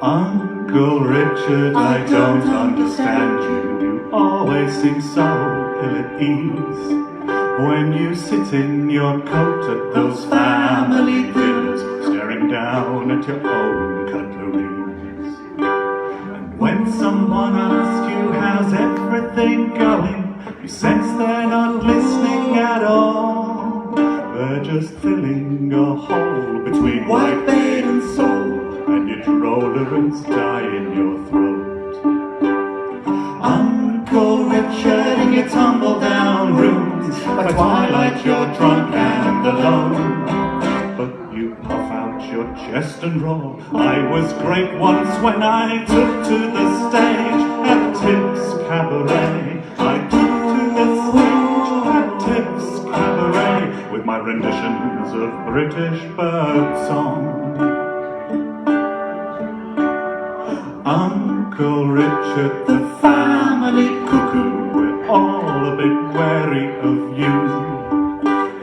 Uncle Richard, I don't understand you. You always seem so ill at ease when you sit in your coat at those family dinners, staring down at your own cutleries. And when someone asks you how's everything going, you sense they're not listening at all. They're just filling a hole between white bait and salt, and your rollers die in your throat. Uncle Richard, in your tumble-down rooms, by twilight you're drunk and alone, but you puff out your chest and roar. I was great once when I took to the stage at Tips Cabaret. I took to the stage at Tips Cabaret with my renditions of British birdsong. Uncle Richard, the family cuckoo, we're all a bit wary of you.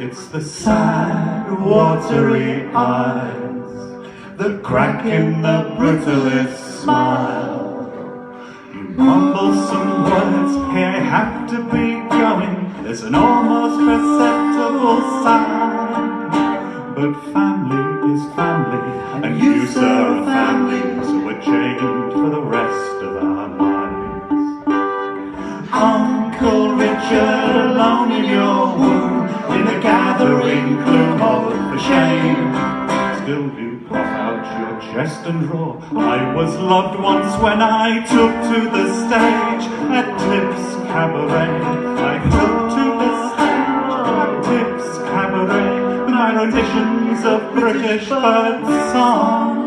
It's the sad, watery eyes, the crack in the brutalist smile. You mumble some words, hey, I have to be going. There's an almost perceptible sigh, but family is family, and you, sir, are family, so we're chained for the rest of our lives. Uncle Richard, alone in your womb, in the gathering gloom of the shame, still you puff out your chest and roar. I was loved once when I took to the stage at Tips Cabaret. I took to the stage at Tips Cabaret with my renditions of British birdsong.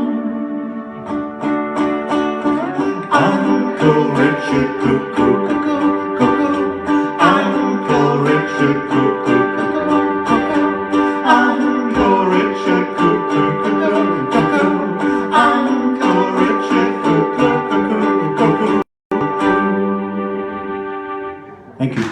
Uncle Richard, cuckoo, cuckoo, cuckoo. Uncle Richard, cuckoo, cuckoo, cuckoo. Uncle Richard, cuckoo, cuckoo, cuckoo. Uncle Richard, cuckoo, cuckoo, cuckoo. Thank you.